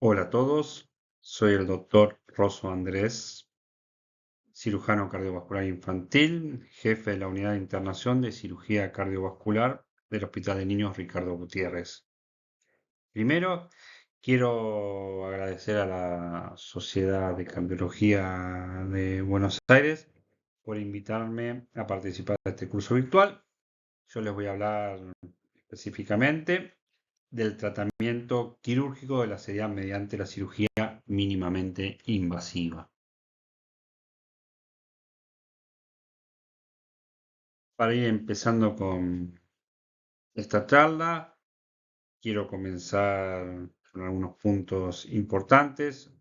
Hola a todos, soy el doctor Rosso Andrés, cirujano cardiovascular infantil, jefe de la Unidad de Internación de Cirugía Cardiovascular del Hospital de Niños Ricardo Gutiérrez. Primero, quiero agradecer a la Sociedad de Cardiología de Buenos Aires por invitarme a participar de este curso virtual. Yo les voy a hablar específicamente del tratamiento quirúrgico de la seriedad mediante la cirugía mínimamente invasiva. Para ir empezando con esta charla, quiero comenzar con algunos puntos importantes.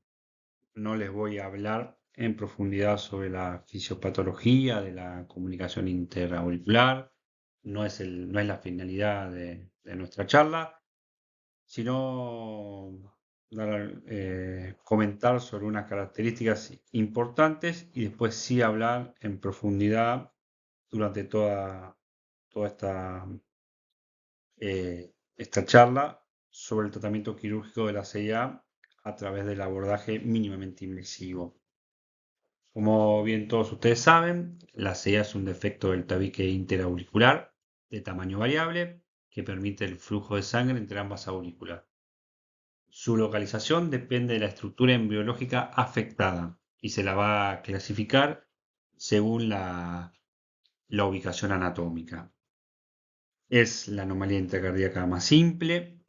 No les voy a hablar en profundidad sobre la fisiopatología de la comunicación interauricular. No es la finalidad de nuestra charla, sino comentar sobre unas características importantes y después sí hablar en profundidad durante toda esta charla sobre el tratamiento quirúrgico de la CIA a través del abordaje mínimamente invasivo. Como bien todos ustedes saben, la CIA es un defecto del tabique interauricular de tamaño variable que permite el flujo de sangre entre ambas aurículas. Su localización depende de la estructura embriológica afectada y se la va a clasificar según la ubicación anatómica. Es la anomalía intracardíaca más simple.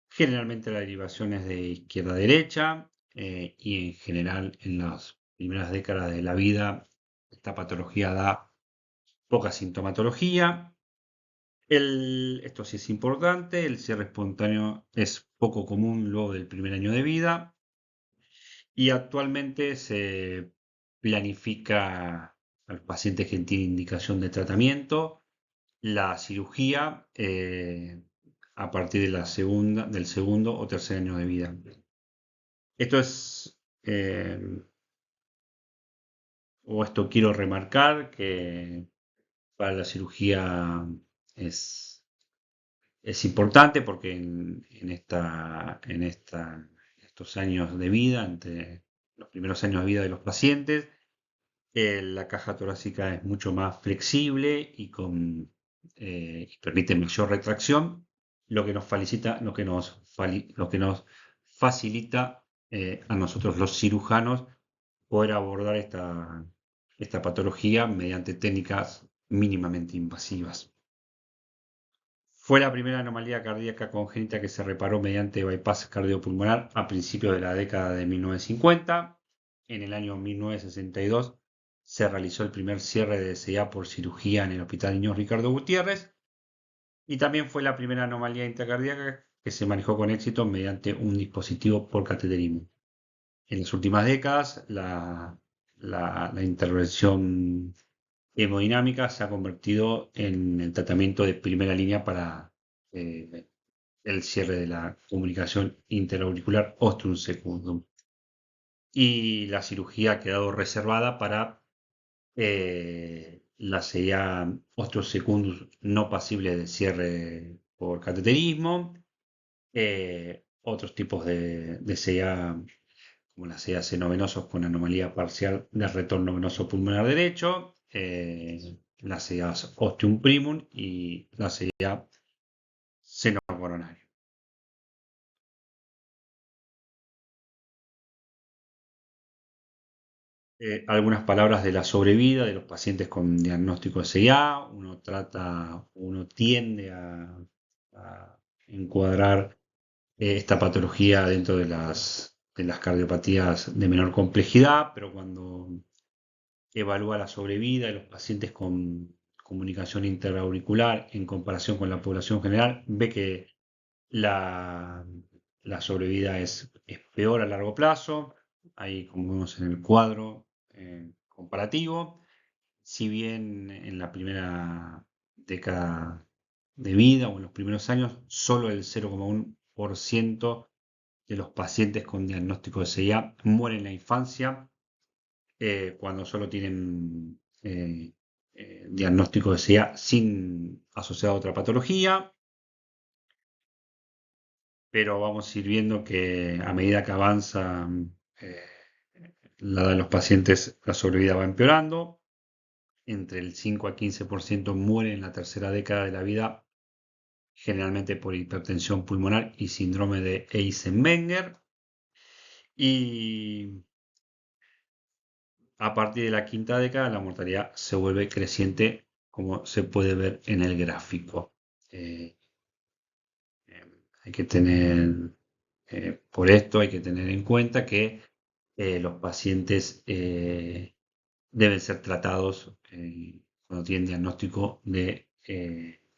Generalmente la derivación es de izquierda a derecha y en general en las primeras décadas de la vida esta patología da poca sintomatología. Esto sí es importante, el cierre espontáneo es poco común luego del primer año de vida y actualmente se planifica a los pacientes que tienen indicación de tratamiento la cirugía a partir de del segundo o tercer año de vida. Esto es, esto quiero remarcar que para la cirugía es, es importante porque estos años de vida, entre los primeros años de vida de los pacientes, la caja torácica es mucho más flexible y permite mayor retracción, lo que nos facilita a nosotros los cirujanos poder abordar esta patología mediante técnicas mínimamente invasivas. Fue la primera anomalía cardíaca congénita que se reparó mediante bypass cardiopulmonar a principios de la década de 1950. En el año 1962 se realizó el primer cierre de SEA por cirugía en el Hospital Niños Ricardo Gutiérrez y también fue la primera anomalía intracardíaca que se manejó con éxito mediante un dispositivo por cateterismo. En las últimas décadas, la intervención hemodinámica se ha convertido en el tratamiento de primera línea para eh, el cierre de la comunicación interauricular ostrum secundum. Y la cirugía ha quedado reservada para la CIA ostrum secundus no pasible de cierre por cateterismo, otros tipos de CIA como la CIA senovenosos con anomalía parcial del retorno venoso pulmonar derecho, la CIA ostium primum y la CIA seno coronario. Algunas palabras de la sobrevida de los pacientes con diagnóstico de CIA. Uno tiende a encuadrar esta patología dentro de las cardiopatías de menor complejidad, pero cuando evalúa la sobrevida de los pacientes con comunicación interauricular en comparación con la población general, ve que la, la sobrevida es peor a largo plazo. Ahí, como vemos en el cuadro comparativo, si bien en la primera década de vida o en los primeros años, solo el 0,1% de los pacientes con diagnóstico de CIA mueren en la infancia, cuando solo tienen diagnóstico de CIA sin asociado a otra patología. pero vamos a ir viendo que a medida que avanza eh, la edad de los pacientes, la sobrevida va empeorando. Entre el 5 a 15% muere en la tercera década de la vida, generalmente por hipertensión pulmonar y síndrome de Eisenmenger. Y a partir de la quinta década, la mortalidad se vuelve creciente, como se puede ver en el gráfico. Eh, Hay que tener, por esto hay que tener en cuenta que los pacientes deben ser tratados cuando tienen diagnóstico de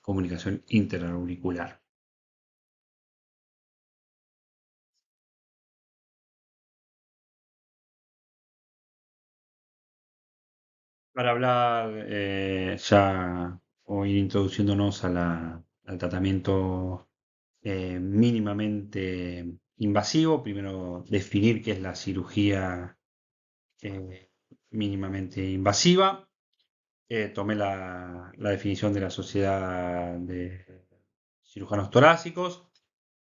comunicación interauricular. Para hablar ya o ir introduciéndonos al tratamiento mínimamente invasivo, primero definir qué es la cirugía eh, mínimamente invasiva. Tomé la definición de la Sociedad de Cirujanos Torácicos,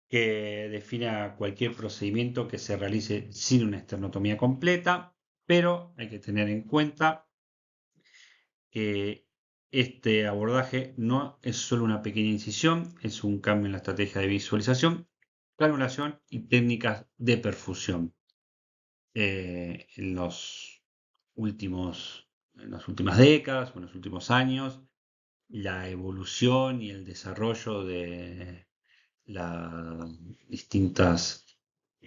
que define a cualquier procedimiento que se realice sin una esternotomía completa, pero hay que tener en cuenta que este abordaje no es solo una pequeña incisión, es un cambio en la estrategia de visualización, canulación y técnicas de perfusión. En en las últimas décadas o en los últimos años, la evolución y el desarrollo de las distintas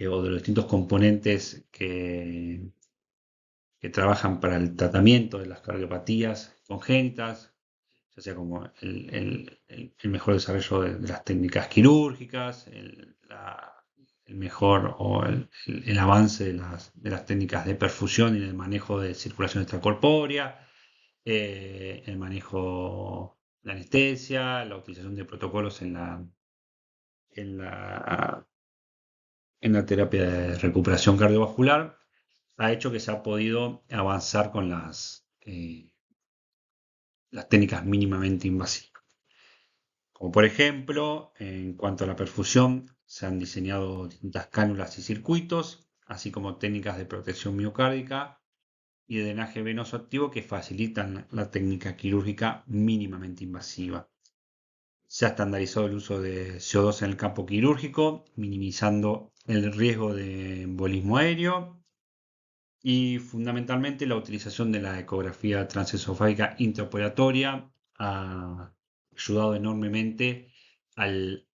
o de los distintos componentes que trabajan para el tratamiento de las cardiopatías congénitas, ya sea como el mejor desarrollo de las técnicas quirúrgicas, el mejor o el avance de las técnicas de perfusión y del manejo de circulación extracorpórea, el manejo de anestesia, la utilización de protocolos en la, en la terapia de recuperación cardiovascular, ha hecho que se ha podido avanzar con las técnicas mínimamente invasivas. Como por ejemplo, en cuanto a la perfusión, se han diseñado distintas cánulas y circuitos, así como técnicas de protección miocárdica y de drenaje venoso activo que facilitan la técnica quirúrgica mínimamente invasiva. Se ha estandarizado el uso de CO2 en el campo quirúrgico, minimizando el riesgo de embolismo aéreo y fundamentalmente la utilización de la ecografía transesofágica intraoperatoria ha ayudado enormemente al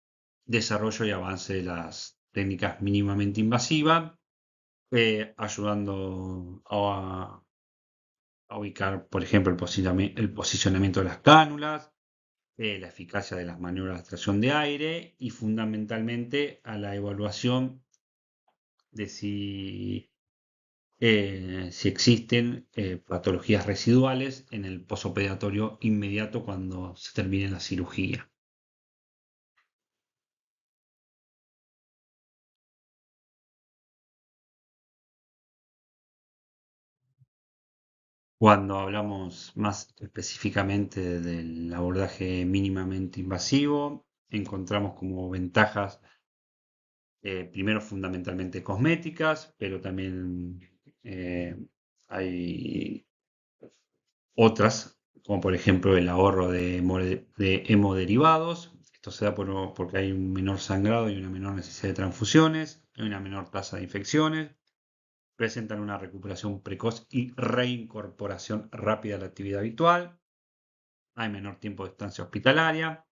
desarrollo y avance de las técnicas mínimamente invasivas, ayudando a ubicar, por ejemplo, el posicionamiento de las cánulas, la eficacia de las maniobras de extracción de aire y fundamentalmente a la evaluación de si existen patologías residuales en el posoperatorio inmediato cuando se termine la cirugía. Cuando hablamos más específicamente del abordaje mínimamente invasivo, encontramos como ventajas, primero fundamentalmente cosméticas, pero también eh, hay otras, como por ejemplo el ahorro de hemoderivados. Esto se da porque hay un menor sangrado y una menor necesidad de transfusiones, hay una menor tasa de infecciones, presentan una recuperación precoz y reincorporación rápida a la actividad habitual, hay menor tiempo de estancia hospitalaria,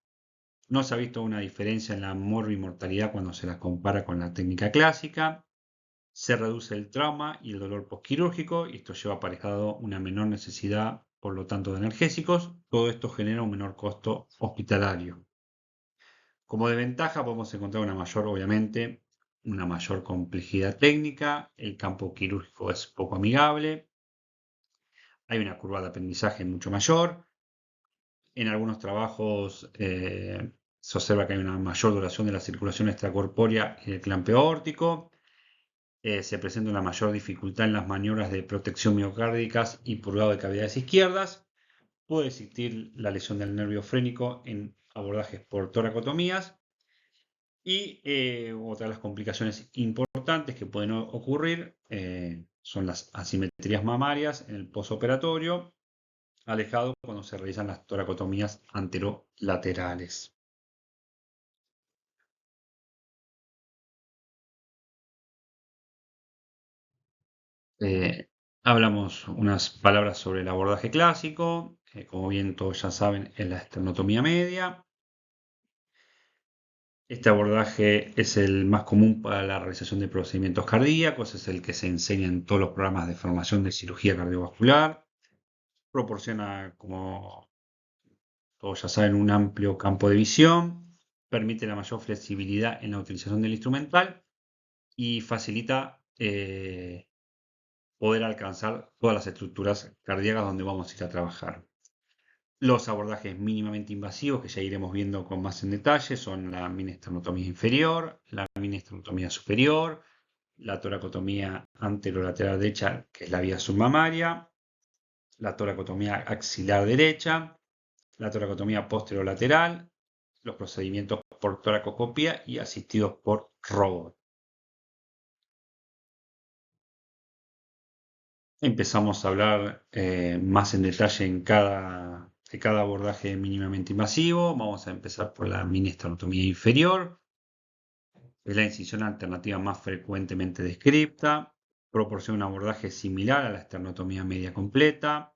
no se ha visto una diferencia en la morbimortalidad cuando se la compara con la técnica clásica, se reduce el trauma y el dolor postquirúrgico y esto lleva aparejado una menor necesidad, por lo tanto, de analgésicos. Todo esto genera un menor costo hospitalario. Como desventaja podemos encontrar una mayor, obviamente, una mayor complejidad técnica, el campo quirúrgico es poco amigable, hay una curva de aprendizaje mucho mayor, en algunos trabajos se observa que hay una mayor duración de la circulación extracorpórea y del clampeo aórtico, se presenta una mayor dificultad en las maniobras de protección miocárdicas y purgado de cavidades izquierdas. Puede existir la lesión del nervio frénico en abordajes por toracotomías Y otra de las complicaciones importantes que pueden ocurrir son las asimetrías mamarias en el posoperatorio, alejado cuando se realizan las toracotomías anterolaterales. Eh, Hablamos unas palabras sobre el abordaje clásico, como bien todos ya saben, es la esternotomía media. Este abordaje es el más común para la realización de procedimientos cardíacos, es el que se enseña en todos los programas de formación de cirugía cardiovascular. Proporciona, como todos ya saben, un amplio campo de visión, permite la mayor flexibilidad en la utilización del instrumental y facilita poder alcanzar todas las estructuras cardíacas donde vamos a ir a trabajar. Los abordajes mínimamente invasivos, que ya iremos viendo con más en detalle, son la minesternotomía inferior, la minesternotomía superior, la toracotomía anterolateral derecha, que es la vía submamaria, la toracotomía axilar derecha, la toracotomía posterolateral, los procedimientos por toracoscopía y asistidos por robot. Empezamos a hablar más en detalle de cada abordaje mínimamente invasivo. Vamos a empezar por la minesternotomía inferior. Es la incisión alternativa más frecuentemente descrita. Proporciona un abordaje similar a la esternotomía media completa.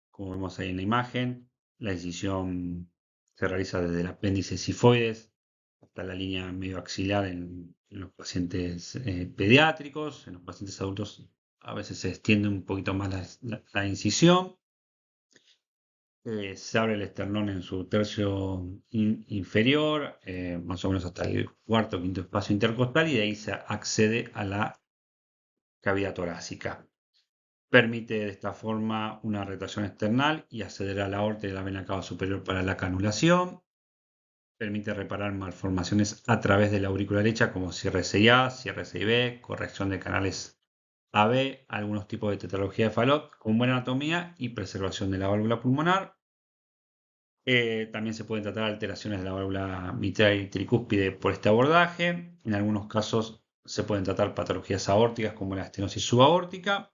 Como vemos ahí en la imagen, la incisión se realiza desde el apéndice sifoides hasta la línea medio axilar en los pacientes pediátricos. En los pacientes adultos a veces se extiende un poquito más la incisión. Se abre el esternón en su tercio inferior, más o menos hasta el cuarto o quinto espacio intercostal, y de ahí se accede a la cavidad torácica. Permite de esta forma una retracción external y acceder a la aorta y la vena cava superior para la canulación. Permite reparar malformaciones a través de la aurícula derecha como cierre CIA, cierre CIB, corrección de canales AB, algunos tipos de tetralogía de Fallot con buena anatomía y preservación de la válvula pulmonar. También se pueden tratar alteraciones de la válvula mitral y tricúspide por este abordaje. En algunos casos se pueden tratar patologías aórticas como la estenosis subaórtica.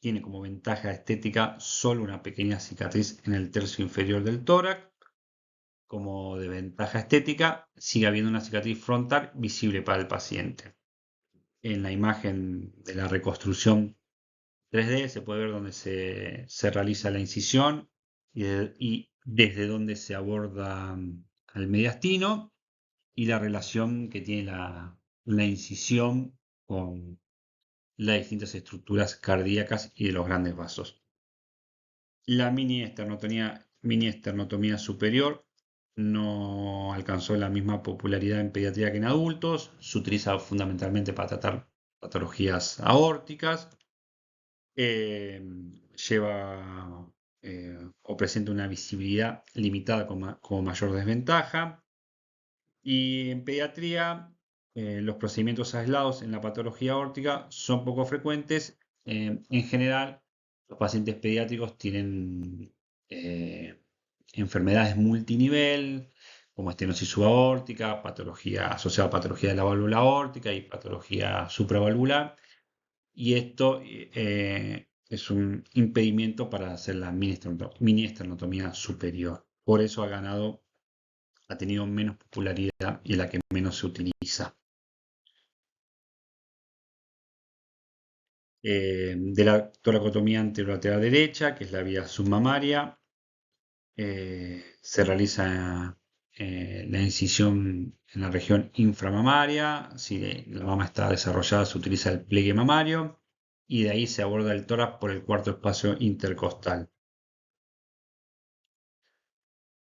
Tiene como ventaja estética solo una pequeña cicatriz en el tercio inferior del tórax. Como de ventaja estética, sigue habiendo una cicatriz frontal visible para el paciente. En la imagen de la reconstrucción 3D se puede ver dónde se realiza la incisión y desde dónde se aborda al mediastino y la relación que tiene la incisión con las distintas estructuras cardíacas y de los grandes vasos. La mini esternotomía superior no alcanzó la misma popularidad en pediatría que en adultos. Se utiliza fundamentalmente para tratar patologías aórticas. Lleva o presenta una visibilidad limitada como mayor desventaja. Y en pediatría, los procedimientos aislados en la patología aórtica son poco frecuentes. En general, los pacientes pediátricos tienen eh, enfermedades multinivel, como estenosis subaórtica, patología asociada a patología de la válvula aórtica y patología supravalvular. Y esto es un impedimento para hacer la mini esternotomía superior. Por eso ha tenido menos popularidad y es la que menos se utiliza. De la toracotomía anterolateral derecha, que es la vía submamaria, se realiza la incisión en la región inframamaria. Si la mama está desarrollada, se utiliza el pliegue mamario y de ahí se aborda el tórax por el cuarto espacio intercostal.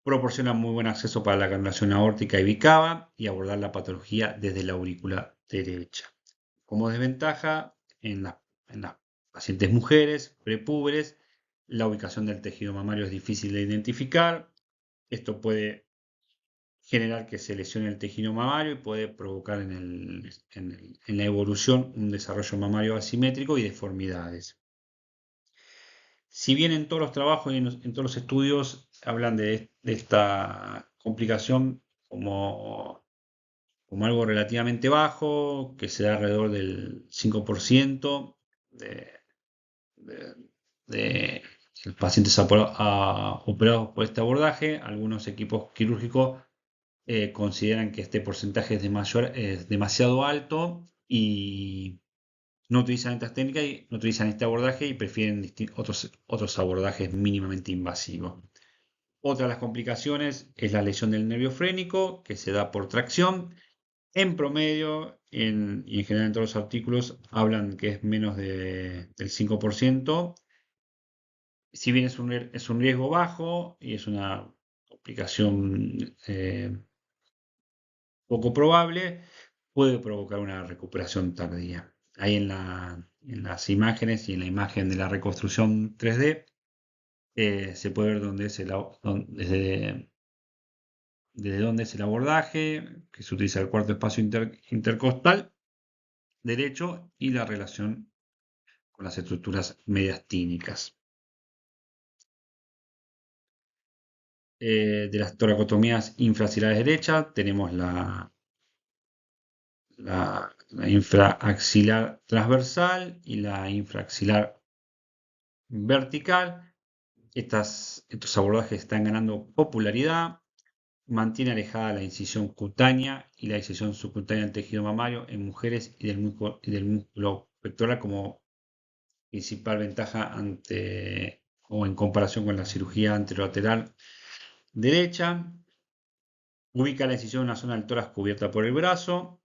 Proporciona muy buen acceso para la canulación aórtica y bicava y abordar la patología desde la aurícula derecha. Como desventaja, en las pacientes mujeres prepúberes, la ubicación del tejido mamario es difícil de identificar. Esto puede generar que se lesione el tejido mamario y puede provocar en la evolución un desarrollo mamario asimétrico y deformidades. Si bien en todos los trabajos y en todos los estudios hablan de esta complicación como como algo relativamente bajo, que se da alrededor del 5% de, de- de pacientes operados por este abordaje. Algunos equipos quirúrgicos consideran que este porcentaje es demasiado alto y no utilizan estas técnicas y no utilizan este abordaje y prefieren otros abordajes mínimamente invasivos. Otra de las complicaciones es la lesión del nervio frénico, que se da por tracción. En promedio, y en general en todos los artículos, hablan que es menos del 5%. Si bien es un riesgo bajo y es una complicación poco probable, puede provocar una recuperación tardía. Ahí en las imágenes y en la imagen de la reconstrucción 3D se puede ver desde dónde es el abordaje, que se utiliza el cuarto espacio intercostal derecho y la relación con las estructuras mediastínicas. De las toracotomías infraxilares derechas tenemos la infraaxilar transversal y la infraaxilar vertical. Estos abordajes están ganando popularidad. Mantiene alejada la incisión cutánea y la incisión subcutánea del tejido mamario en mujeres y del músculo pectoral como principal ventaja ante o en comparación con la cirugía anterolateral derecha. Ubica la incisión en la zona del tórax cubierta por el brazo.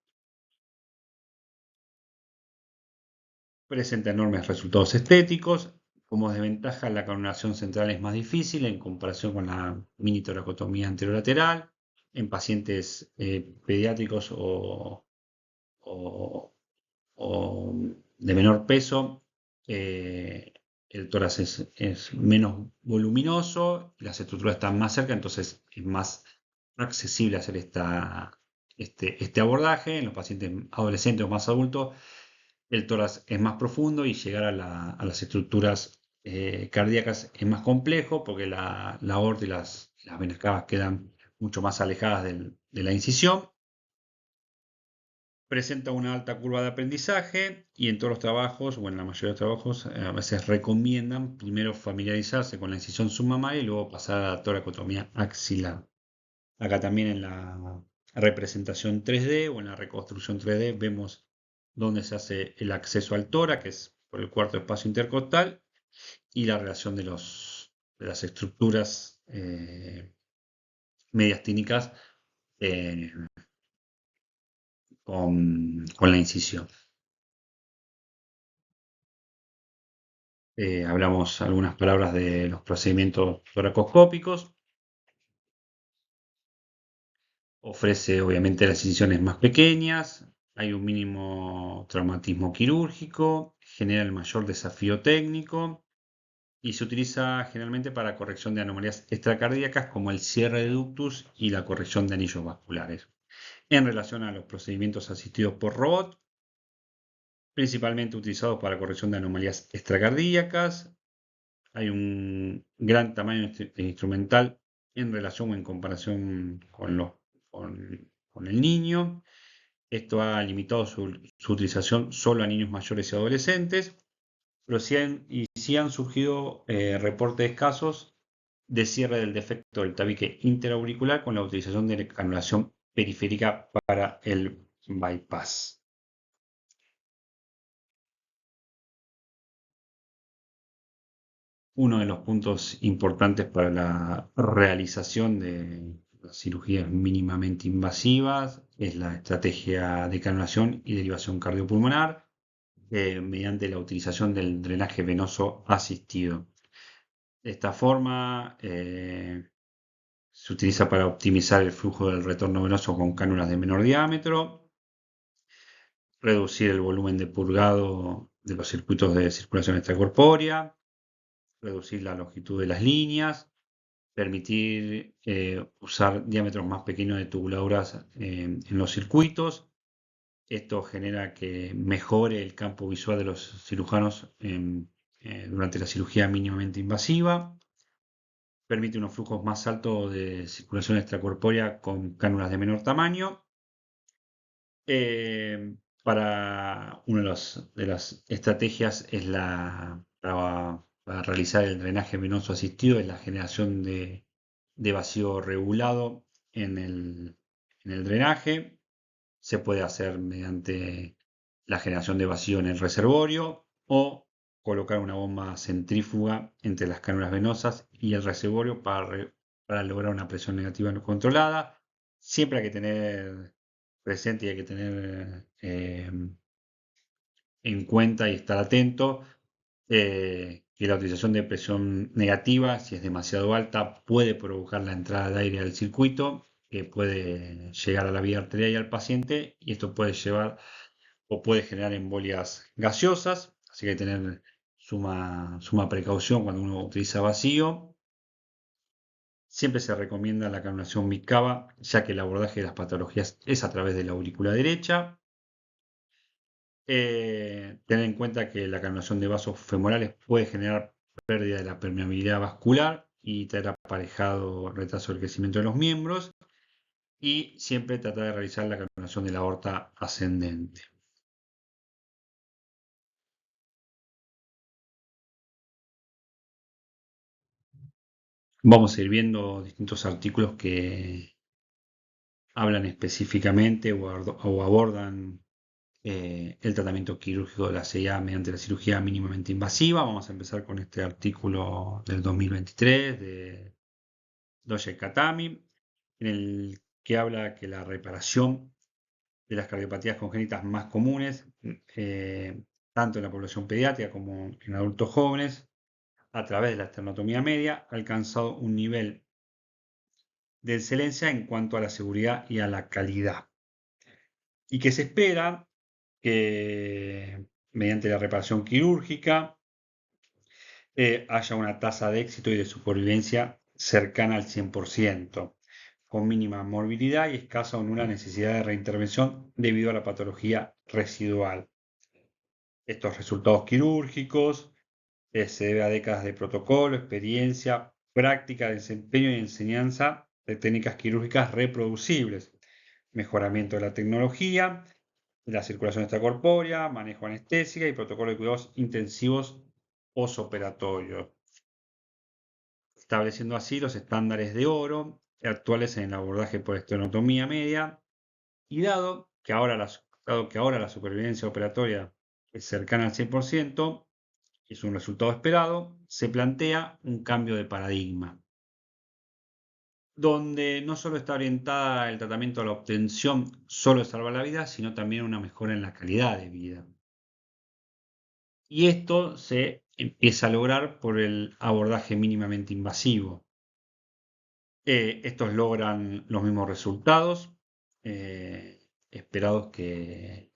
Presenta enormes resultados estéticos. Como desventaja, la canulación central es más difícil en comparación con la mini toracotomía anterolateral. En pacientes pediátricos o- o de menor peso, el tórax es menos voluminoso, las estructuras están más cerca, entonces es más accesible hacer este abordaje. En los pacientes adolescentes o más adultos, el tórax es más profundo y llegar a las estructuras cardíacas es más complejo porque la aorta y las venas cavas quedan mucho más alejadas de la incisión. Presenta una alta curva de aprendizaje y en todos los trabajos, o en la mayoría de los trabajos, a veces recomiendan primero familiarizarse con la incisión submamaria y luego pasar a la toracotomía axilar. Acá también en la representación 3D o en la reconstrucción 3D vemos dónde se hace el acceso al tórax, que es por el cuarto espacio intercostal, y la relación de las estructuras mediastínicas eh, con la incisión. Hablamos algunas palabras de los procedimientos toracoscópicos. Ofrece obviamente las incisiones más pequeñas, hay un mínimo traumatismo quirúrgico, genera el mayor desafío técnico y se utiliza generalmente para corrección de anomalías extracardíacas como el cierre de ductus y la corrección de anillos vasculares. En relación a los procedimientos asistidos por robot, principalmente utilizados para corrección de anomalías extracardíacas, hay un gran tamaño instrumental en relación o en comparación con el niño. Esto ha limitado su utilización solo a niños mayores y adolescentes, pero sí han surgido reportes escasos de cierre del defecto del tabique interauricular con la utilización de la canulación periférica para el bypass. Uno de los puntos importantes para la realización de las cirugías mínimamente invasivas es la estrategia de canulación y derivación cardiopulmonar mediante la utilización del drenaje venoso asistido. De esta forma se utiliza para optimizar el flujo del retorno venoso con cánulas de menor diámetro, reducir el volumen de purgado de los circuitos de circulación extracorpórea, reducir la longitud de las líneas, permitir usar diámetros más pequeños de tubuladuras en los circuitos. Esto genera que mejore el campo visual de los cirujanos durante la cirugía mínimamente invasiva. Permite unos flujos más altos de circulación extracorpórea con cánulas de menor tamaño Para una de las estrategias es para realizar el drenaje venoso asistido, es la generación de vacío regulado en el drenaje. Se puede hacer mediante la generación de vacío en el reservorio o colocar una bomba centrífuga entre las cánulas venosas y el reservorio para lograr una presión negativa no controlada. Siempre hay que tener presente y hay que tener en cuenta y estar atento que la utilización de presión negativa, si es demasiado alta, puede provocar la entrada de aire al circuito, que puede llegar a la vía arterial y al paciente, y esto puede llevar o puede generar embolias gaseosas, así que hay que tener suma precaución cuando uno utiliza vacío. Siempre se recomienda la canulación bicava, ya que el abordaje de las patologías es a través de la aurícula derecha. Tener en cuenta que la canulación de vasos femorales puede generar pérdida de la permeabilidad vascular y traer aparejado retraso del crecimiento de los miembros. Y siempre tratar de realizar la canulación de la aorta ascendente. Vamos a ir viendo distintos artículos que hablan específicamente o abordan el tratamiento quirúrgico de la CIA mediante la cirugía mínimamente invasiva. Vamos a empezar con este artículo del 2023 de Doje Katami, en el que habla que la reparación de las cardiopatías congénitas más comunes, tanto en la población pediátrica como en adultos jóvenes, a través de la esternotomía media, ha alcanzado un nivel de excelencia en cuanto a la seguridad y a la calidad. Y que se espera que mediante la reparación quirúrgica haya una tasa de éxito y de supervivencia cercana al 100%, con mínima morbilidad y escasa o nula necesidad de reintervención debido a la patología residual. Estos resultados quirúrgicos se debe a décadas de protocolo, experiencia, práctica, desempeño y enseñanza de técnicas quirúrgicas reproducibles, mejoramiento de la tecnología, la circulación extracorpórea, manejo anestésica y protocolo de cuidados intensivos posoperatorios, estableciendo así los estándares de oro actuales en el abordaje por esternotomía media, y dado que ahora la supervivencia operatoria es cercana al 100%, es un resultado esperado, se plantea un cambio de paradigma, donde no solo está orientada el tratamiento a la obtención solo de salvar la vida, sino también una mejora en la calidad de vida. Y esto se empieza a lograr por el abordaje mínimamente invasivo. Estos logran los mismos resultados esperados que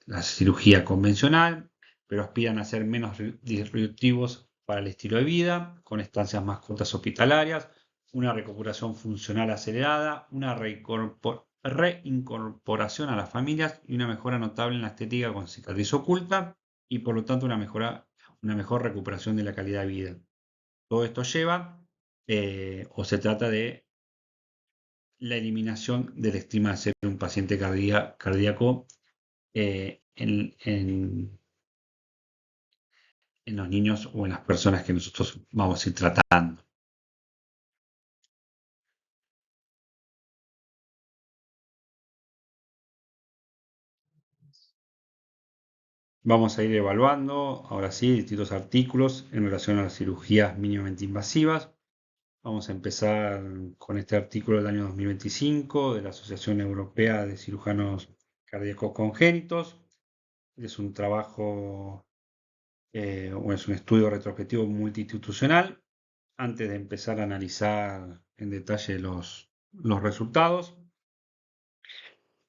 la cirugía convencional, pero aspiran a ser menos disruptivos para el estilo de vida, con estancias más cortas hospitalarias, una recuperación funcional acelerada, una reincorporación a las familias y una mejora notable en la estética con cicatriz oculta y por lo tanto una mejor recuperación de la calidad de vida. Todo esto lleva o se trata de la eliminación del estigma de ser un paciente cardíaco en los niños o en las personas que nosotros vamos a ir tratando. Vamos a ir evaluando, ahora sí, distintos artículos en relación a las cirugías mínimamente invasivas. Vamos a empezar con este artículo del año 2025 de la Asociación Europea de Cirujanos Cardíacos Congénitos. Es un trabajo o es un estudio retrospectivo multiinstitucional. Antes de empezar a analizar en detalle los resultados,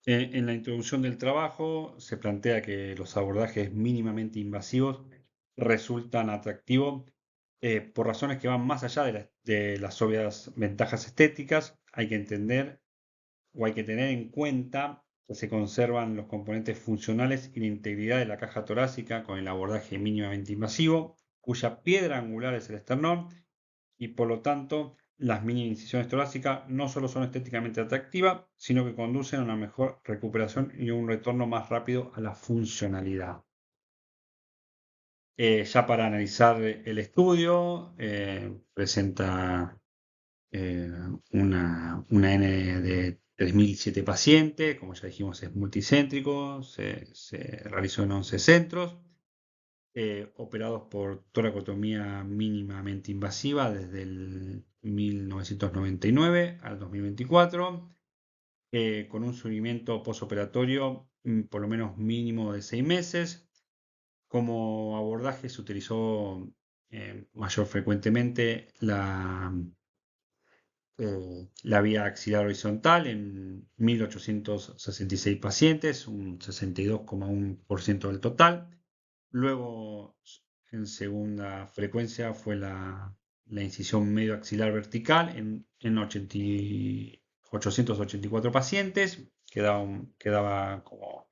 en la introducción del trabajo se plantea que los abordajes mínimamente invasivos resultan atractivos por razones que van más allá de las obvias ventajas estéticas. Hay que entender o hay que tener en cuenta que se conservan los componentes funcionales y la integridad de la caja torácica con el abordaje mínimamente invasivo, cuya piedra angular es el esternón, y por lo tanto Las mini incisiones torácicas no solo son estéticamente atractivas, sino que conducen a una mejor recuperación y un retorno más rápido a la funcionalidad. Ya para analizar el estudio, presenta una N de 3007 pacientes, como ya dijimos es multicéntrico, se realizó en 11 centros, operados por toracotomía mínimamente invasiva desde el 1999 al 2024, con un seguimiento posoperatorio por lo menos mínimo de 6 meses. Como abordaje se utilizó mayor frecuentemente la vía axilar horizontal en 1866 pacientes, un 62,1% del total. Luego, en segunda frecuencia, fue la incisión medio axilar vertical en 884 pacientes, quedaba como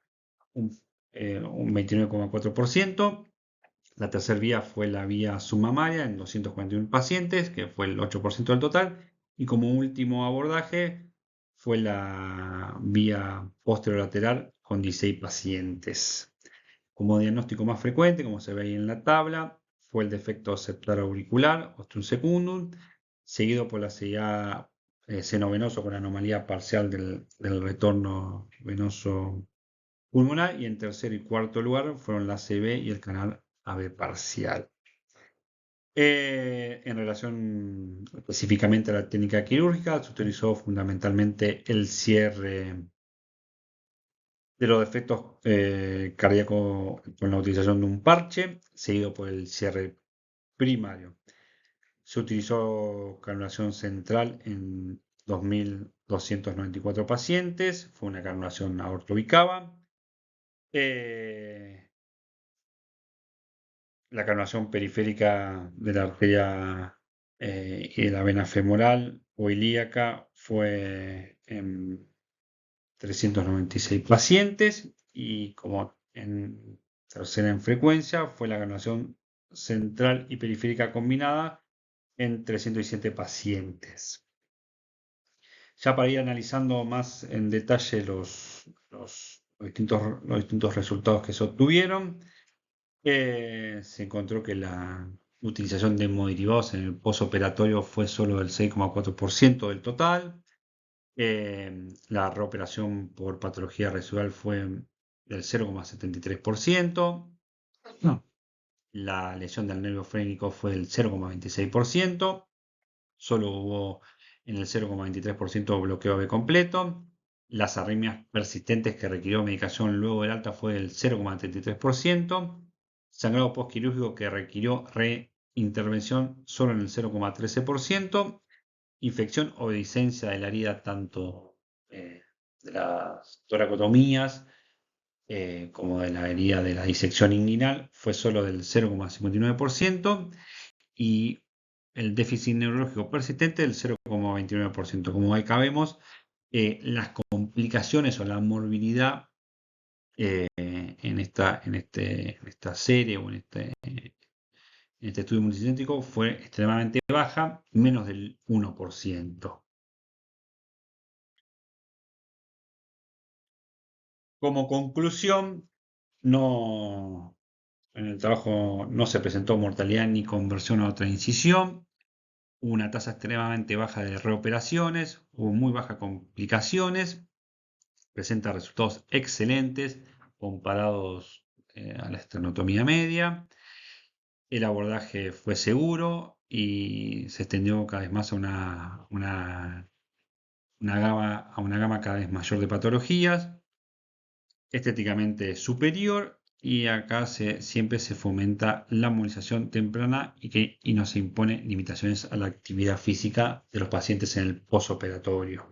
un 29,4%. La tercera vía fue la vía submamaria en 241 pacientes, que fue el 8% del total. Y como último abordaje fue la vía posterolateral con 16 pacientes. Como diagnóstico más frecuente, como se ve ahí en la tabla, fue el defecto septal auricular, ostium secundum, seguido por la CIA seno venoso con anomalía parcial del retorno venoso pulmonar, y en tercer y cuarto lugar fueron la CB y el canal AB parcial. En relación específicamente a la técnica quirúrgica, se utilizó fundamentalmente el cierre de los defectos cardíacos con la utilización de un parche, seguido por el cierre primario. Se utilizó canulación central en 2.294 pacientes, fue una canulación aortobicava. La canulación periférica de la arteria y de la vena femoral o ilíaca fue en 396 pacientes, y como en tercera en frecuencia fue la canulación central y periférica combinada en 307 pacientes. Ya para ir analizando más en detalle los distintos resultados que se obtuvieron, se encontró que la utilización de hemoderivados en el posoperatorio fue solo del 6,4% del total. La reoperación por patología residual fue del 0,73%. No. La lesión del nervio frénico fue del 0,26%. Solo hubo en el 0,23% bloqueo AB completo. Las arritmias persistentes que requirió medicación luego del alta fue del 0,33%. Sangrado postquirúrgico que requirió reintervención solo en el 0,13%. Infección o dehiscencia de la herida tanto de las toracotomías como de la herida de la disección inguinal fue solo del 0,59%, y el déficit neurológico persistente del 0,29%. Como acá vemos, las complicaciones o la morbilidad en esta serie o en este estudio multicéntrico fue extremadamente baja, menos del 1%. Como conclusión, en el trabajo no se presentó mortalidad ni conversión a otra incisión. Hubo una tasa extremadamente baja de reoperaciones, hubo muy bajas complicaciones, presenta resultados excelentes comparados a la esternotomía media. El abordaje fue seguro y se extendió cada vez más a una gama cada vez mayor de patologías, estéticamente superior, y acá siempre se fomenta la movilización temprana y no se impone limitaciones a la actividad física de los pacientes en el posoperatorio.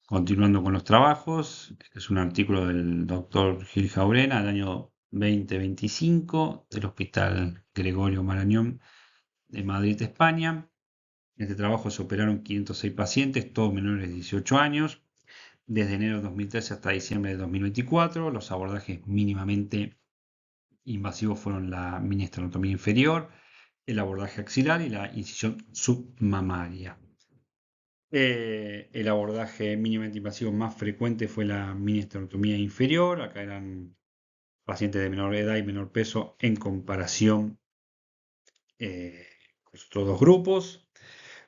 Continuando con los trabajos, este es un artículo del doctor Gil Jaurena del año 2025 del Hospital Gregorio Marañón de Madrid, España. En este trabajo se operaron 506 pacientes, todos menores de 18 años, desde enero de 2013 hasta diciembre de 2024. Los abordajes mínimamente invasivos fueron la mini esternotomía inferior, el abordaje axilar y la incisión submamaria. El abordaje mínimamente invasivo más frecuente fue la mini esternotomía inferior. Acá eran pacientes de menor edad y menor peso en comparación con los otros dos grupos.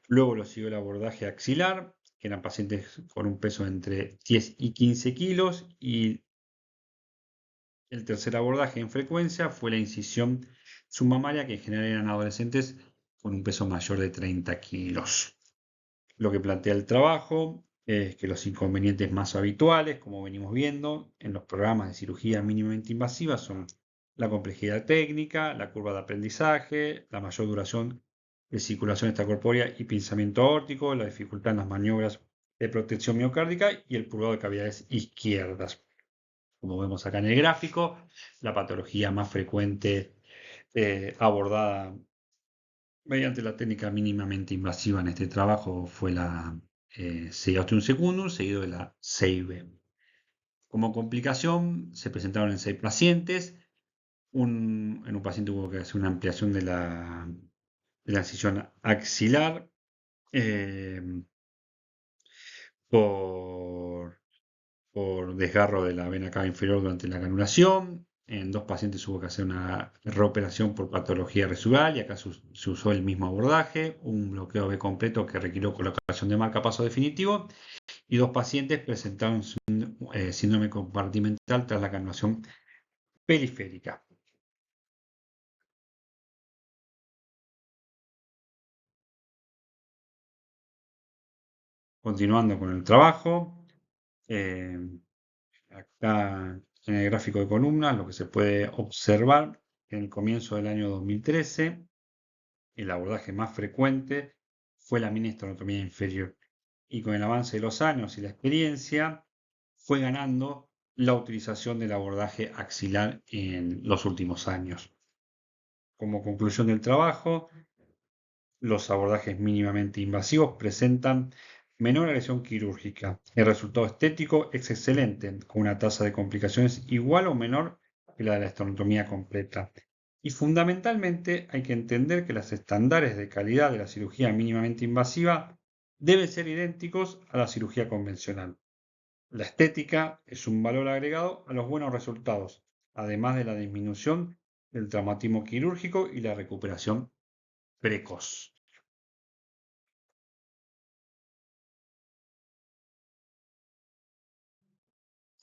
Luego lo siguió el abordaje axilar, que eran pacientes con un peso entre 10 y 15 kilos. Y el tercer abordaje en frecuencia fue la incisión submamaria, que en general eran adolescentes con un peso mayor de 30 kilos. Lo que plantea el trabajo es que los inconvenientes más habituales, como venimos viendo en los programas de cirugía mínimamente invasiva, son la complejidad técnica, la curva de aprendizaje, la mayor duración de circulación extracorpórea y pinzamiento aórtico, la dificultad en las maniobras de protección miocárdica y el purgado de cavidades izquierdas. Como vemos acá en el gráfico, la patología más frecuente abordada mediante la técnica mínimamente invasiva en este trabajo fue la CIA Ostium secundum, seguido de la CIB. Como complicación, se presentaron en 6 pacientes. En un paciente hubo que hacer una ampliación de la incisión axilar eh, por desgarro de la vena cava inferior durante la canulación. En 2 pacientes hubo que hacer una reoperación por patología residual y acá se usó el mismo abordaje, un bloqueo B completo que requirió colocación de marcapaso definitivo, y 2 pacientes presentaron síndrome compartimental tras la canulación periférica. Continuando con el trabajo, eh, acá en el gráfico de columnas lo que se puede observar en el comienzo del año 2013, el abordaje más frecuente fue la mini esternotomía inferior. Y con el avance de los años y la experiencia, fue ganando la utilización del abordaje axilar en los últimos años. Como conclusión del trabajo, los abordajes mínimamente invasivos presentan menor agresión quirúrgica. El resultado estético es excelente, con una tasa de complicaciones igual o menor que la de la esternotomía completa. Y fundamentalmente hay que entender que los estándares de calidad de la cirugía mínimamente invasiva deben ser idénticos a la cirugía convencional. La estética es un valor agregado a los buenos resultados, además de la disminución del traumatismo quirúrgico y la recuperación precoz.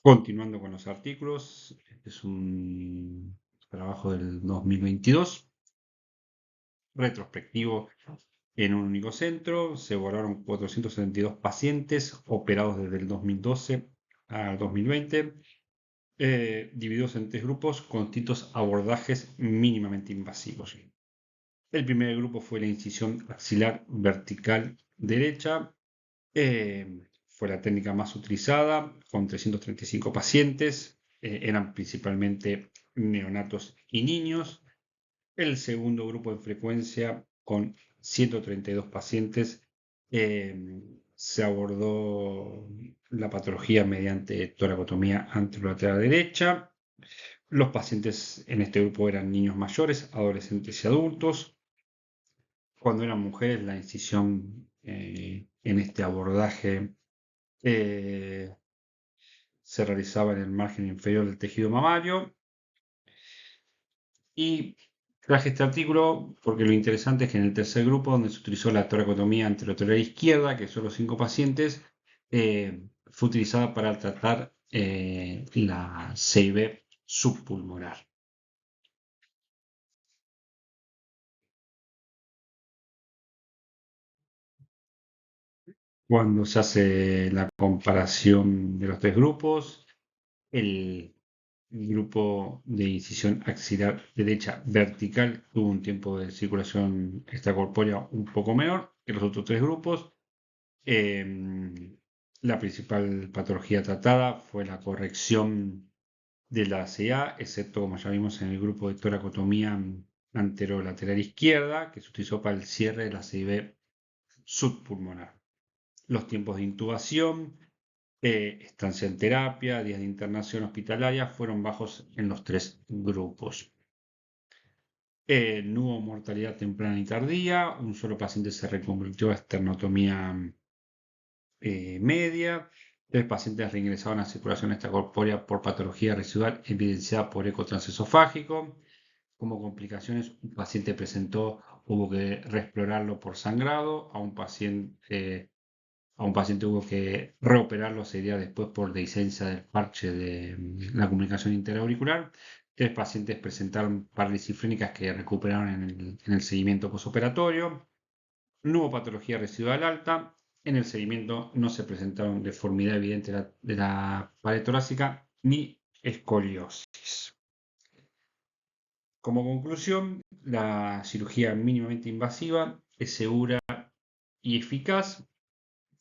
Continuando con los artículos, este es un trabajo del 2022, retrospectivo en un único centro. Se evaluaron 472 pacientes operados desde el 2012 al 2020, divididos en 3 grupos con distintos abordajes mínimamente invasivos. El primer grupo fue la incisión axilar vertical derecha. Fue la técnica más utilizada, con 335 pacientes. Eran principalmente neonatos y niños. El segundo grupo en frecuencia, con 132 pacientes, se abordó la patología mediante toracotomía anterolateral derecha. Los pacientes en este grupo eran niños mayores, adolescentes y adultos. Cuando eran mujeres, la incisión en este abordaje se realizaba en el margen inferior del tejido mamario. Y traje este artículo porque lo interesante es que en el tercer grupo, donde se utilizó la toracotomía anterolateral izquierda, que son los 5 pacientes, fue utilizada para tratar la CIB subpulmonar. Cuando se hace la comparación de los 3 grupos, el grupo de incisión axilar derecha vertical tuvo un tiempo de circulación extracorpórea un poco menor que los otros 3 grupos. La principal patología tratada fue la corrección de la ACA, excepto, como ya vimos, en el grupo de toracotomía anterolateral izquierda, que se utilizó para el cierre de la CIB subpulmonar. Los tiempos de intubación, estancia en terapia, días de internación hospitalaria fueron bajos en los 3 grupos. No hubo mortalidad temprana ni tardía. Un solo paciente se reconvirtió a esternotomía media. 3 pacientes reingresaron a circulación extracorpórea por patología residual evidenciada por eco transesofágico. Como complicaciones, un paciente presentó, hubo que reexplorarlo por sangrado. A un paciente hubo que reoperarlo 6 días después por dehiscencia del parche de la comunicación interauricular. 3 pacientes presentaron parálisis frénicas que recuperaron en el seguimiento posoperatorio. No hubo patología residual alta. En el seguimiento no se presentaron deformidad evidente de la pared torácica ni escoliosis. Como conclusión, la cirugía mínimamente invasiva es segura y eficaz.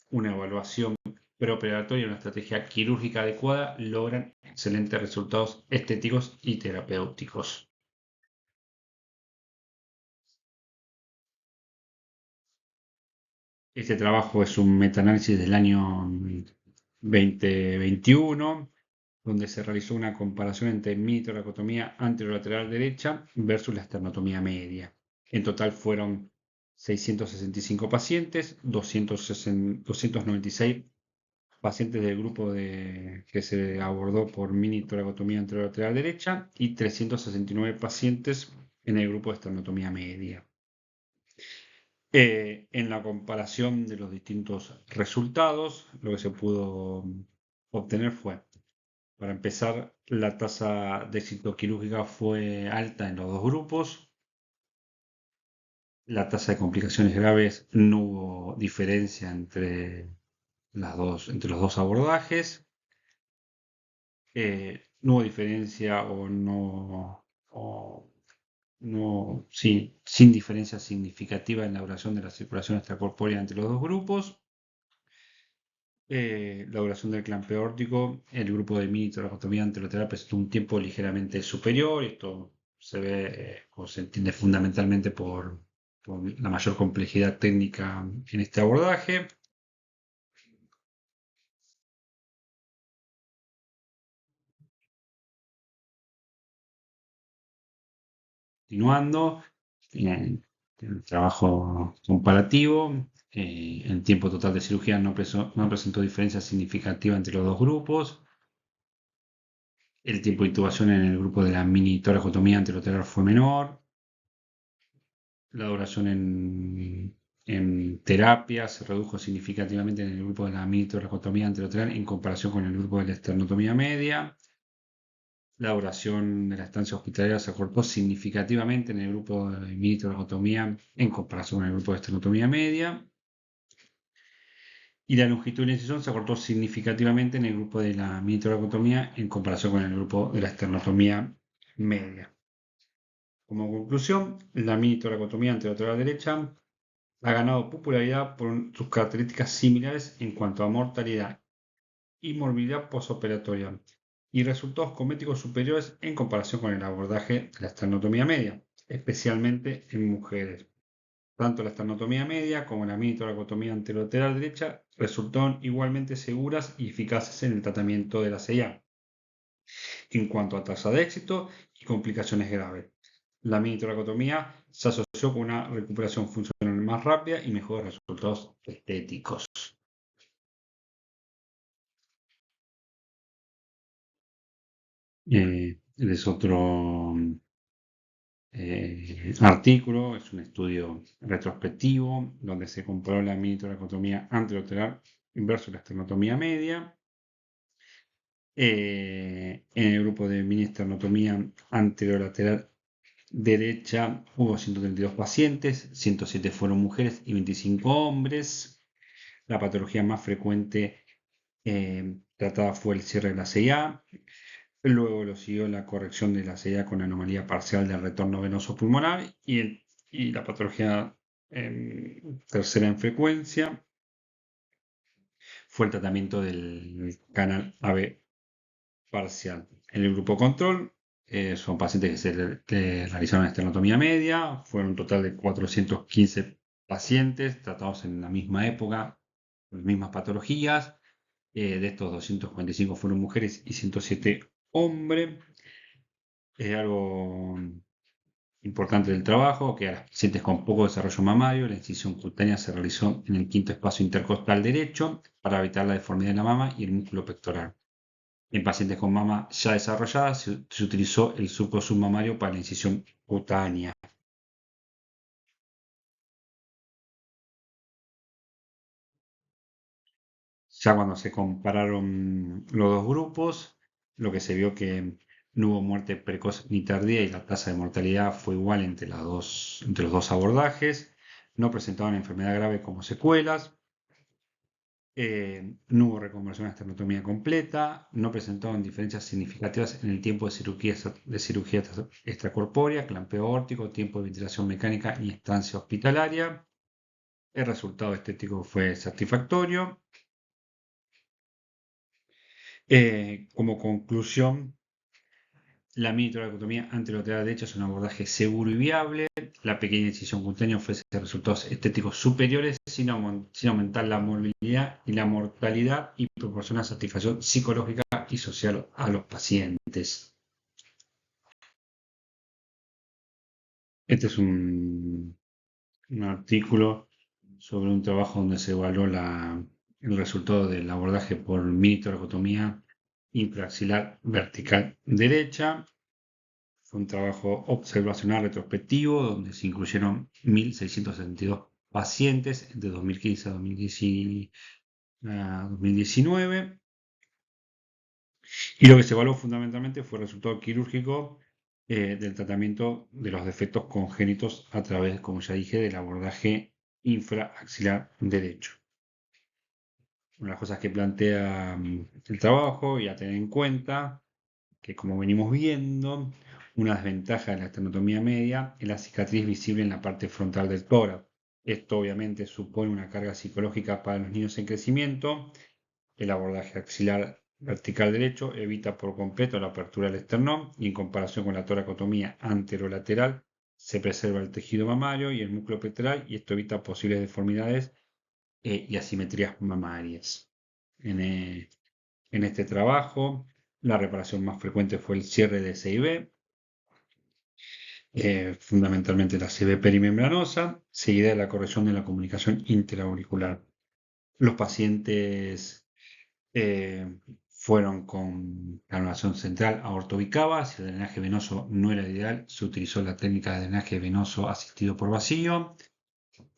Una evaluación preoperatoria y una estrategia quirúrgica adecuada logran excelentes resultados estéticos y terapéuticos. Este trabajo es un metaanálisis del año 2021, donde se realizó una comparación entre mini toracotomía anterolateral derecha versus la esternotomía media. En total fueron 665 pacientes, 296 pacientes del grupo que se abordó por mini toracotomía anterolateral derecha y 369 pacientes en el grupo de esternotomía media. En la comparación de los distintos resultados, lo que se pudo obtener fue, para empezar, la tasa de éxito quirúrgica fue alta en los dos grupos. La tasa de complicaciones graves no hubo diferencia entre los dos abordajes. No hubo diferencia sin diferencia significativa en la duración de la circulación extracorpórea entre los dos grupos. La duración del clamp aórtico, el grupo de mini toracotomía anterolateral presentó un tiempo ligeramente superior. Esto se ve o se entiende fundamentalmente por la mayor complejidad técnica en este abordaje. Continuando, el trabajo comparativo, el tiempo total de cirugía no presentó diferencia significativa entre los dos grupos. El tiempo de intubación en el grupo de la mini toracotomía anterolateral fue menor. La duración en terapia se redujo significativamente en el grupo de la mini toracotomía anterolateral en comparación con el grupo de la esternotomía media. La duración de la estancia hospitalaria se acortó significativamente en el grupo de mini toracotomía en comparación con el grupo de esternotomía media. Y la longitud de la incisión se acortó significativamente en el grupo de la mini toracotomía en comparación con el grupo de la esternotomía media. Como conclusión, la mini toracotomía anterolateral derecha ha ganado popularidad por sus características similares en cuanto a mortalidad y morbilidad posoperatoria y resultados cosméticos superiores en comparación con el abordaje de la esternotomía media, especialmente en mujeres. Tanto la esternotomía media como la mini toracotomía anterolateral derecha resultaron igualmente seguras y eficaces en el tratamiento de la CIA en cuanto a tasa de éxito y complicaciones graves. La mini toracotomía se asoció con una recuperación funcional más rápida y mejores resultados estéticos. Es otro artículo, es un estudio retrospectivo donde se comparó la mini toracotomía anterolateral versus la esternotomía media. En el grupo de mini esternotomía anterolateral derecha hubo 132 pacientes, 107 fueron mujeres y 25 hombres. La patología más frecuente tratada fue el cierre de la CIA. Luego lo siguió la corrección de la CIA con anomalía parcial del retorno venoso pulmonar y la patología tercera en frecuencia fue el tratamiento del canal AB parcial. En el grupo control son pacientes que realizaron esternotomía media. Fueron un total de 415 pacientes tratados en la misma época, con las mismas patologías. De estos 245 fueron mujeres y 107 hombres. Es algo Importante del trabajo, que a las pacientes con poco desarrollo mamario, la incisión cutánea se realizó en el quinto espacio intercostal derecho para evitar la deformidad de la mama y el músculo pectoral. En pacientes con mama ya desarrollada se utilizó el surco submamario para la incisión cutánea. Ya cuando se compararon los dos grupos, lo que se vio que no hubo muerte precoz ni tardía y la tasa de mortalidad fue igual entre los dos abordajes. No presentaban enfermedad grave como secuelas. No hubo reconversión a esternotomía completa. No presentaban diferencias significativas en el tiempo de cirugía extracorpórea, clampeo aórtico, tiempo de ventilación mecánica y estancia hospitalaria. El resultado estético fue satisfactorio. Como conclusión, la mini toracotomía anterolateral derecha es un abordaje seguro y viable. La pequeña incisión cutánea ofrece resultados estéticos superiores sin aumentar la morbilidad y la mortalidad y proporciona satisfacción psicológica y social a los pacientes. Este es un artículo sobre un trabajo donde se evaluó el resultado del abordaje por mini toracotomía infraaxilar vertical derecha. Fue un trabajo observacional retrospectivo donde se incluyeron 1.662 pacientes entre 2015 a 2019. Y lo que se evaluó fundamentalmente fue el resultado quirúrgico del tratamiento de los defectos congénitos a través, como ya dije, del abordaje infraaxilar derecho. Una de las cosas que plantea el trabajo y a tener en cuenta, que como venimos viendo, una desventaja de la esternotomía media es la cicatriz visible en la parte frontal del tórax. Esto obviamente supone una carga psicológica para los niños en crecimiento. El abordaje axilar vertical derecho evita por completo la apertura del esternón y en comparación con la toracotomía anterolateral se preserva el tejido mamario y el músculo pectoral y esto evita posibles deformidades y asimetrías mamarias. En este trabajo, la reparación más frecuente fue el cierre de SIB, fundamentalmente la CB perimembranosa, seguida de la corrección de la comunicación interauricular. Los pacientes fueron con canulación central aortobicava. Si el drenaje venoso no era ideal, se utilizó la técnica de drenaje venoso asistido por vacío.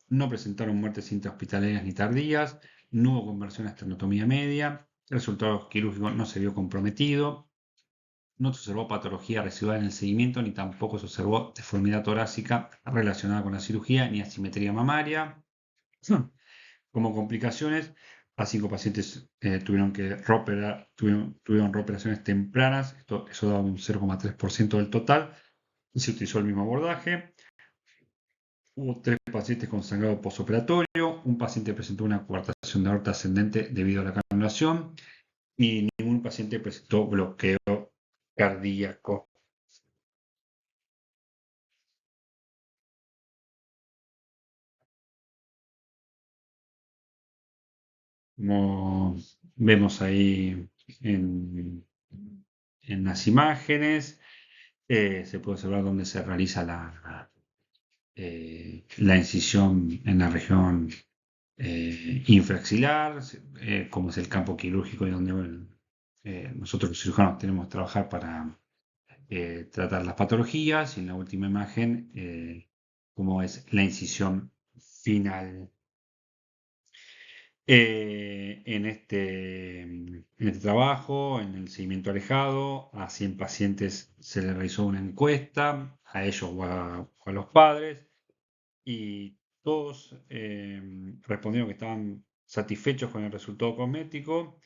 No presentaron muertes intrahospitalarias ni tardías. No hubo conversión a esternotomía media. El resultado quirúrgico no se vio comprometido. No se observó patología residual en el seguimiento, ni tampoco se observó deformidad torácica relacionada con la cirugía, ni asimetría mamaria. Como complicaciones, a 5 pacientes tuvieron reoperaciones tempranas, eso da un 0,3% del total, y se utilizó el mismo abordaje. Hubo 3 pacientes con sangrado postoperatorio, un paciente presentó una coartación de aorta ascendente debido a la canulación, y ningún paciente presentó bloqueo cardíaco. Como vemos ahí en las imágenes, se puede observar dónde se realiza la incisión en la región infraaxilar, como es el campo quirúrgico y donde nosotros los cirujanos tenemos que trabajar para tratar las patologías, y en la última imagen, como es la incisión final. En este trabajo, en el seguimiento alejado, a 100 pacientes se les realizó una encuesta, a ellos o a los padres, y todos respondieron que estaban satisfechos con el resultado cosmético,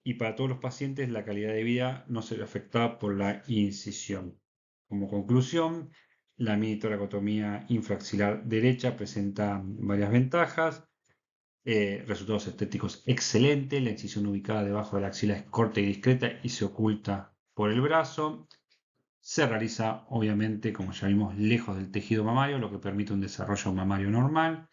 y para todos los pacientes la calidad de vida no se ve afectada por la incisión. Como conclusión, la mini toracotomía infraaxilar derecha presenta varias ventajas. Resultados estéticos excelentes. La incisión ubicada debajo de la axila es corta y discreta y se oculta por el brazo. Se realiza, obviamente, como ya vimos, lejos del tejido mamario, lo que permite un desarrollo mamario normal.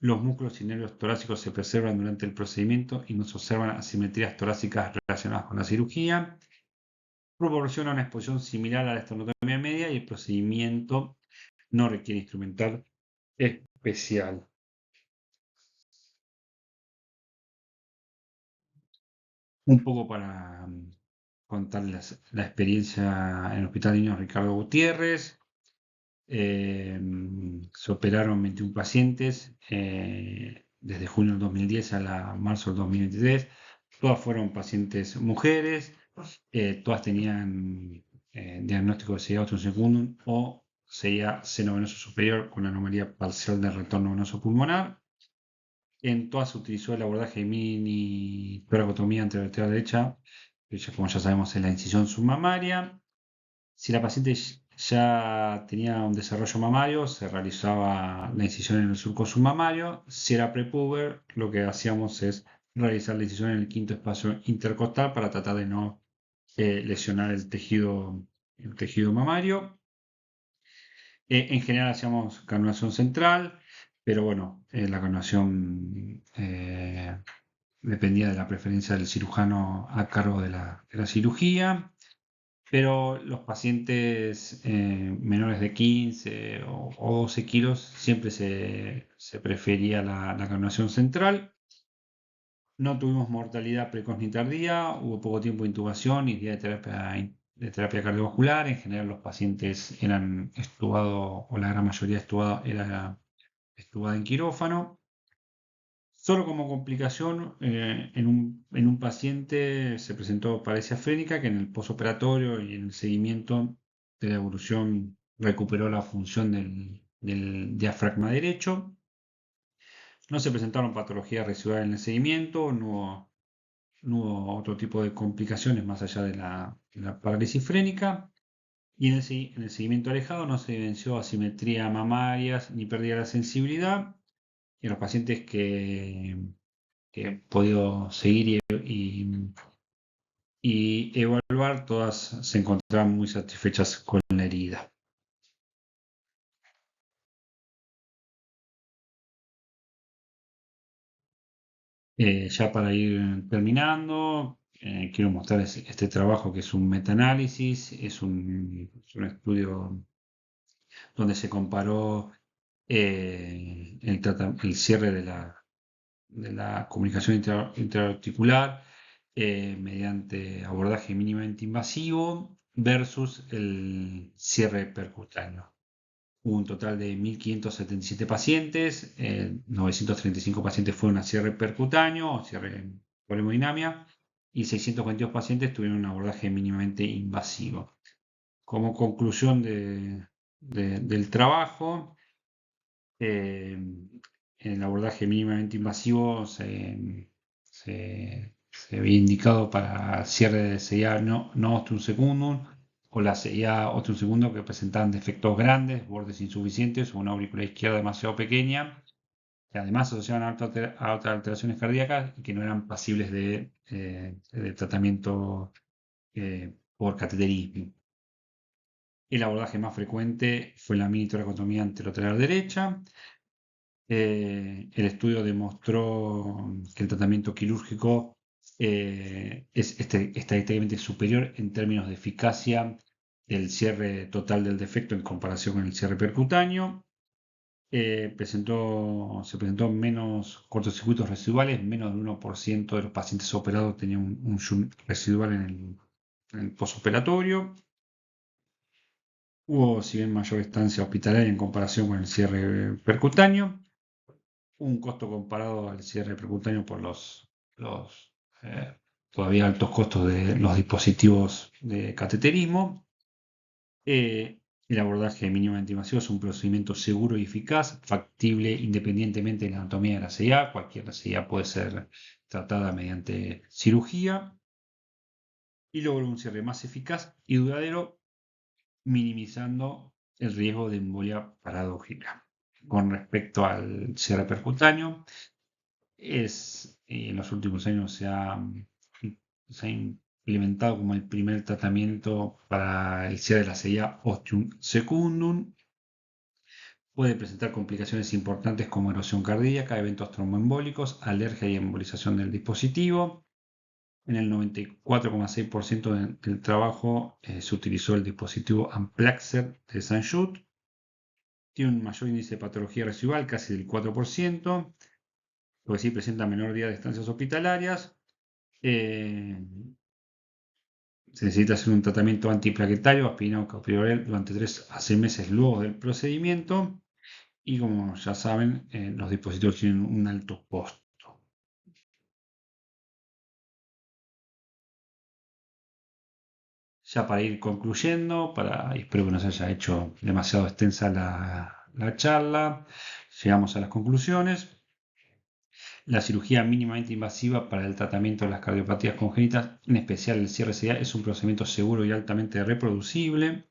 Los músculos y nervios torácicos se preservan durante el procedimiento y no se observan asimetrías torácicas relacionadas con la cirugía. Proporciona una exposición similar a la esternotomía media y el procedimiento no requiere instrumental especial. Un poco para contarles la experiencia en el Hospital de Niños Ricardo Gutiérrez. Se operaron 21 pacientes desde junio del 2010 a marzo del 2023. Todas fueron pacientes mujeres, todas tenían diagnóstico de CIA Ostium secundum o CIA seno venoso superior con anomalía parcial de retorno venoso pulmonar. En todas se utilizó el abordaje de mini toracotomía anterovertebral derecha, que como ya sabemos es la incisión submamaria. Si la paciente ya tenía un desarrollo mamario, se realizaba la incisión en el surco submamario. Si era prepuber, lo que hacíamos es realizar la incisión en el quinto espacio intercostal para tratar de no lesionar el tejido mamario. En general hacíamos canulación central, pero bueno, la canulación dependía de la preferencia del cirujano a cargo de la cirugía. Pero los pacientes menores de 15 o 12 kilos siempre se prefería la canulación central. No tuvimos mortalidad precoz ni tardía, hubo poco tiempo de intubación y día de terapia cardiovascular. En general los pacientes eran estubados, o la gran mayoría era estubada en quirófano. Solo como complicación, en un paciente se presentó paresia frénica que en el posoperatorio y en el seguimiento de la evolución recuperó la función del diafragma derecho. No se presentaron patologías residuales en el seguimiento, no hubo otro tipo de complicaciones más allá de la parálisis frénica. Y en el seguimiento alejado no se evidenció asimetría mamaria ni pérdida de la sensibilidad. Y en los pacientes que he podido seguir y evaluar, todas se encontraban muy satisfechas con la herida. Ya para ir terminando, quiero mostrarles este trabajo que es un metaanálisis, es un estudio donde se comparó el cierre de la comunicación intraarticular mediante abordaje mínimamente invasivo versus el cierre percutáneo. Hubo un total de 1.577 pacientes, 935 pacientes fueron a cierre percutáneo o cierre por hemodinamia y 622 pacientes tuvieron un abordaje mínimamente invasivo. Como conclusión del trabajo, en el abordaje mínimamente invasivo se había indicado para cierre de CIA no ostium secundum o la CIA ostium secundum que presentaban defectos grandes, bordes insuficientes o una aurícula izquierda demasiado pequeña, que además asociaban a otras alteraciones cardíacas y que no eran pasibles de tratamiento por cateterismo. El abordaje más frecuente fue la mini toracotomía anterolateral derecha. El estudio demostró que el tratamiento quirúrgico es estadísticamente superior en términos de eficacia del cierre total del defecto en comparación con el cierre percutáneo. Se presentó menos cortocircuitos residuales, menos del 1% de los pacientes operados tenían un shunt residual en el posoperatorio. Hubo, si bien, mayor estancia hospitalaria en comparación con el cierre percutáneo. Un costo comparado al cierre percutáneo por los todavía altos costos de los dispositivos de cateterismo. El abordaje mínimamente invasivo es un procedimiento seguro y eficaz, factible independientemente de la anatomía de la CIA. Cualquier CIA puede ser tratada mediante cirugía y logra un cierre más eficaz y duradero, minimizando el riesgo de embolia paradójica. Con respecto al cierre percutáneo, en los últimos años se ha implementado como el primer tratamiento para el cierre de la CIA ostium secundum. Puede presentar complicaciones importantes como erosión cardíaca, eventos tromboembólicos, alergia y embolización del dispositivo. En el 94,6% del trabajo se utilizó el dispositivo Amplexer de St. Jude. Tiene un mayor índice de patología residual, casi del 4%, lo que sí presenta menor día de estancias hospitalarias. Se necesita hacer un tratamiento antiplaquetario, aspirina o captopril, durante 3 a 6 meses luego del procedimiento. Y como ya saben, los dispositivos tienen un alto costo. Ya para ir concluyendo, espero que no se haya hecho demasiado extensa la charla, llegamos a las conclusiones. La cirugía mínimamente invasiva para el tratamiento de las cardiopatías congénitas, en especial el cierre ciliar, es un procedimiento seguro y altamente reproducible.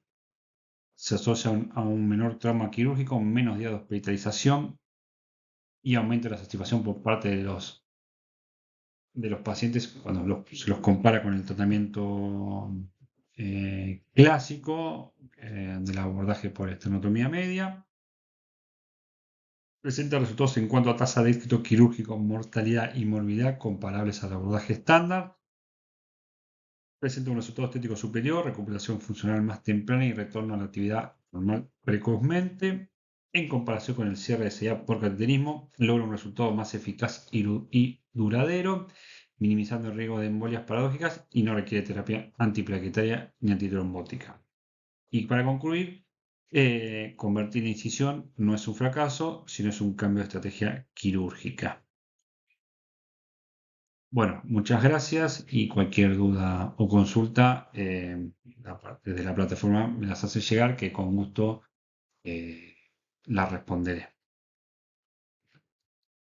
Se asocia a un menor trauma quirúrgico, menos días de hospitalización y aumento de la satisfacción por parte de los pacientes cuando se los compara con el tratamiento clásico del abordaje por esternotomía media. Presenta resultados en cuanto a tasa de éxito quirúrgico, mortalidad y morbidad comparables al abordaje estándar. Presenta un resultado estético superior, recuperación funcional más temprana y retorno a la actividad normal precozmente. En comparación con el cierre de SIA por cateterismo, logra un resultado más eficaz y duradero, minimizando el riesgo de embolias paradójicas y no requiere terapia antiplaquetaria ni antitrombótica. Y para concluir, convertir la incisión no es un fracaso, sino es un cambio de estrategia quirúrgica. Bueno, muchas gracias y cualquier duda o consulta desde la plataforma me las hace llegar que con gusto la responderé.